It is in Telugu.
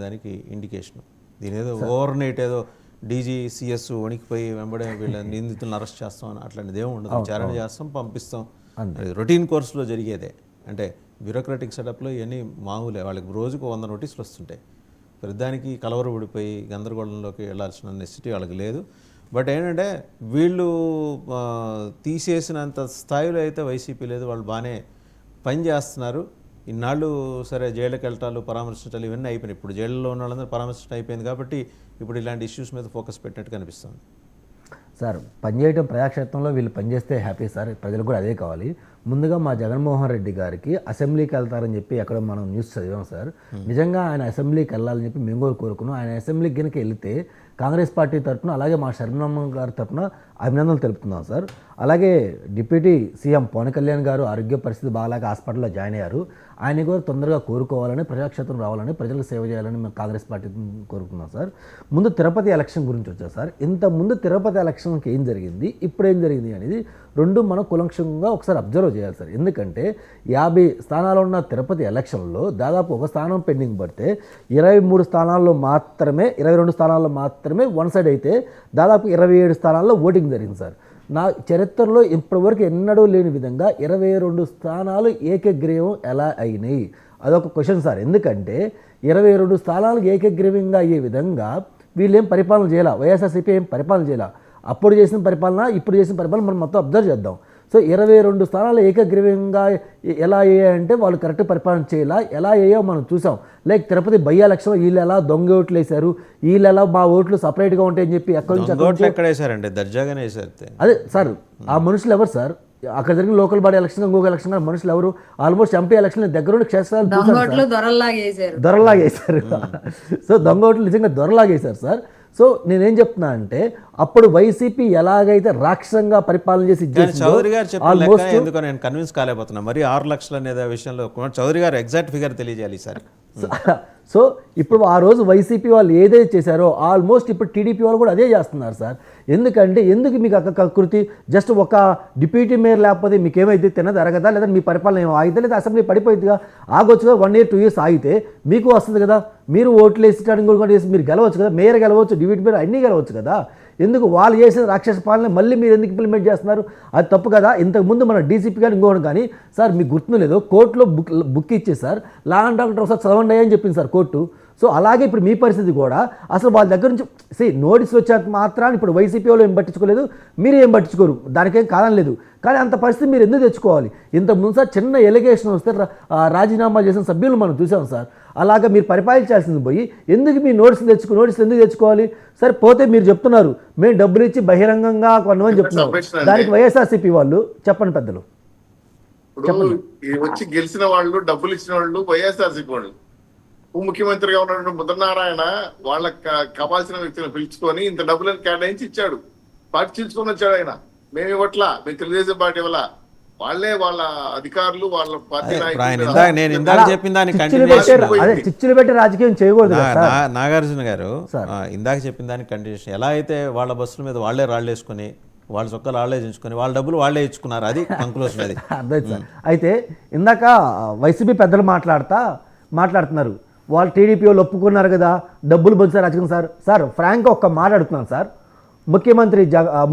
దానికి ఇండికేషన్. దీని ఏదో ఓవర్ నైట్ ఏదో డీజీ సిఎస్ వణికిపోయి వెంబడే వీళ్ళ నిందితులను అరెస్ట్ చేస్తాం అని అట్లాంటిది ఏమి ఉండదు. విచారణ చేస్తాం, పంపిస్తాం. అది రొటీన్ కోర్సులో జరిగేదే. అంటే బ్యూరోక్రాటిక్ సెటప్లో ఇవన్నీ మామూలే. వాళ్ళకి రోజుకు 100 నోటీసులు వస్తుంటాయి. ప్రతిదానికి కలవరపడిపోయి గందరగోళంలోకి వెళ్ళాల్సిన నెసిటీ వాళ్ళకి లేదు. బట్ ఏంటంటే వీళ్ళు తీసేసినంత స్థాయిలో అయితే వైసీపీ లేదు. వాళ్ళు బాగానే పని చేస్తున్నారు. ఇన్నాళ్ళు సరే జైళ్ళకి వెళ్ళటాలు, పరామర్శించాలి, ఇవన్నీ అయిపోయినాయి. ఇప్పుడు జైల్లో ఉన్న వాళ్ళందరూ పరామర్శించడం అయిపోయింది కాబట్టి ఇప్పుడు ఇలాంటి ఇష్యూస్ మీద ఫోకస్ పెట్టినట్టు కనిపిస్తుంది. సార్, పనిచేయడం ప్రజాక్షేత్రంలో వీళ్ళు పనిచేస్తే హ్యాపీ సార్. ప్రజలకు కూడా అదే కావాలి. ముందుగా మా జగన్మోహన్ రెడ్డి గారికి అసెంబ్లీకి వెళ్తారని చెప్పి ఎక్కడ మనం న్యూస్ చదివాం సార్. నిజంగా ఆయన అసెంబ్లీకి వెళ్ళాలని చెప్పి మేము కూడా కోరుకున్నాం. ఆయన అసెంబ్లీకి కనుక వెళితే కాంగ్రెస్ పార్టీ తరఫున, అలాగే మా శరణమ్మ గారి తరఫున అభినందనలు తెలుపుతున్నాం సార్. అలాగే డిప్యూటీ సీఎం పవన్ కళ్యాణ్ గారు ఆరోగ్య పరిస్థితి బాగాలేక హాస్పిటల్లో జాయిన్ అయ్యారు. ఆయన కూడా తొందరగా కోరుకోవాలని, ప్రజాక్షేత్రం రావాలని, ప్రజలకు సేవ చేయాలని మేము కాంగ్రెస్ పార్టీ కోరుకున్నాం సార్. ముందు తిరుపతి ఎలక్షన్ గురించి వచ్చారు సార్. ఇంతకుముందు తిరుపతి ఎలక్షన్కి ఏం జరిగింది, ఇప్పుడు ఏం జరిగింది అనేది రెండు మనం కులంక్షంగా ఒకసారి అబ్జర్వ్ చేయాలి సార్. ఎందుకంటే 50 స్థానాలు ఉన్న తిరుపతి ఎలక్షన్లో దాదాపు ఒక స్థానం పెండింగ్ పడితే 22 స్థానాల్లో మాత్రమే, 22 స్థానాల్లో మాత్రమే వన్ సైడ్ అయితే దాదాపు 27 స్థానాల్లో ఓటింగ్ జరిగింది సార్. నా చరిత్రలో ఇప్పటివరకు ఎన్నడూ లేని విధంగా 22 స్థానాలు ఏకగ్రీవం ఎలా అయినాయి అదొక క్వశ్చన్ సార్. ఎందుకంటే 22 స్థానాలు ఏకగ్రీవంగా అయ్యే విధంగా వీళ్ళేం పరిపాలన చేయాల, వైఎస్ఆర్సీపీ ఏం పరిపాలన చేయాల. అప్పుడు చేసిన పరిపాలన, ఇప్పుడు చేసిన పరిపాలన మనం మొత్తం అబ్జర్వ్ చేద్దాం. సో 22 స్థానాలు ఏకగ్రీవంగా ఎలా అయ్యాయంటే వాళ్ళు కరెక్ట్ పరిపాలన చేయాలా, ఎలా అయ్యాయో మనం చూసాం. లైక్ తిరుపతి బై ఎలక్షన్లో వీళ్ళు ఎలా దొంగ ఓట్లు వేశారు, వీళ్ళు ఎలా మా ఓట్లు సపరేట్గా ఉంటాయని చెప్పి ఎక్కడి నుంచి ఎక్కడ వేశారంటే దర్జాగానే వేశారు. అదే సార్, ఆ మనుషులు ఎవరు సార్? అక్కడ జరిగిన లోకల్ బాడీ ఎలక్షన్, ఇంకొక ఎలక్షన్ మనుషులు ఎవరు? ఆల్మోస్ట్ ఎంపీ ఎలక్షన్ దగ్గరుండి క్షేత్రాలు దొరలాగేశారు. సో దొంగ ఓట్లు నిజంగా దొరలాగేశారు సార్. సో నేనేం చెప్తున్నా అంటే అప్పుడు వైసీపీ ఎలాగైతే రాక్షసంగా పరిపాలన చేసి చౌదరి గారు చెప్పిన ఎందుకో నేను కన్విన్స్ కాలేకపోతున్నా. మరి 6 లక్షలు అనే విషయంలో చౌదరి గారు ఎగ్జాక్ట్ ఫిగర్ తెలియజేయాలి సార్. సో ఇప్పుడు ఆ రోజు వైసీపీ వాళ్ళు ఏదైతే చేశారో ఆల్మోస్ట్ ఇప్పుడు టీడీపీ వాళ్ళు కూడా అదే చేస్తున్నారు సార్. ఎందుకంటే ఎందుకు మీకు కకృతి? జస్ట్ ఒక డిప్యూటీ మేయర్ లేకపోతే మీకు ఏమైతే తినది అరగదా, లేదా మీ పరిపాలన ఏమో ఆగితే, లేదా అసెంబ్లీ పడిపోయిందిగా, ఆగొచ్చుగా 1 year 2 years ఆగితే మీకు వస్తుంది కదా. మీరు ఓట్లు వేసి కూడా చేసి మీరు గెలవచ్చు కదా, మేయర్ గెలవచ్చు, డిప్యూటీ మేయర్ అన్నీ గెలవచ్చు కదా. ఎందుకు వాళ్ళు చేసిన రాక్షస పాలన మళ్ళీ మీరు ఎందుకు ఇంప్లిమెంట్ చేస్తున్నారు? అది తప్పు కదా. ఇంతకుముందు మన డీసీపీ కానీ ఇంకోటి కానీ సార్ మీకు గుర్తు లేదు, కోర్టులో బుక్ ఇచ్చేసి సార్ లా అండ్ ఆర్డర్ ఒకసారి చదవండి అని చెప్పింది సార్ కోర్టు. సో అలాగే ఇప్పుడు మీ పరిస్థితి కూడా అసలు వాళ్ళ దగ్గర నుంచి నోటీసులు వచ్చాక మాత్రాన్ని ఇప్పుడు వైసీపీ వాళ్ళు ఏం పట్టించుకోలేదు, మీరు ఏం పట్టించుకోరు, దానికేం కాదని లేదు. కానీ అంత పరిస్థితి మీరు ఎందుకు తెచ్చుకోవాలి? ఇంతకుముందు సార్ చిన్న ఎలిగేషన్ వస్తే రాజీనామా చేసిన సభ్యులు మనం చూసాం సార్. అలాగా మీరు పరిపాలించాల్సింది పోయి ఎందుకు మీ నోటీసులు ఎందుకు తెచ్చుకోవాలి? సరే పోతే మీరు చెప్తున్నారు మేము డబ్బులు ఇచ్చి బహిరంగంగా కొనమని చెప్తున్నారు. దానికి వైఎస్ఆర్సీపీ వాళ్ళు చెప్పండి పెద్దలు వచ్చి గెలిచిన వాళ్ళు, డబ్బులు ఇచ్చిన వాళ్ళు వైఎస్ఆర్సీపీ వాళ్ళు. ఉప ముఖ్యమంత్రిగా ఉన్నటువంటి ముద్రనారాయణ వాళ్ళకి కావాల్సిన వ్యక్తులను పిలుచుకొని ఇంత డబ్బులను కేటాయించి ఇచ్చాడు. పార్టీ చీల్చుకొని వచ్చాడు ఆయన. మేము ఇవ్వట్లా, మేము తెలుగుదేశం పార్టీ ఇవ్వాల, వాళ్ళే వాళ్ళ అధికారులు వాళ్ళ పార్టీ చిచ్చులు పెట్టి రాజకీయం చేయకూడదు. నాగార్జున గారు ఇందాక చెప్పిన దానికి కంటిన్యూషన్. ఎలా అయితే వాళ్ళ బస్సుల మీద వాళ్ళే రాళ్ళేసుకొని, వాళ్ళ చొక్కలు వాళ్ళే దించుకొని, వాళ్ళ డబ్బులు వాళ్ళే ఇచ్చుకున్నారు, అది కంక్లూషన్. అది అర్థమైంది సార్. అయితే ఇందాక వైసీపీ పెద్దలు మాట్లాడుతున్నారు, వాళ్ళు టీడీపీ వాళ్ళు ఒప్పుకున్నారు కదా, డబ్బులు పంచారు రాజకీయం సార్. సార్ ఫ్రాంక్గా ఒక్క మాట అడుగుతున్నాను సార్. ముఖ్యమంత్రి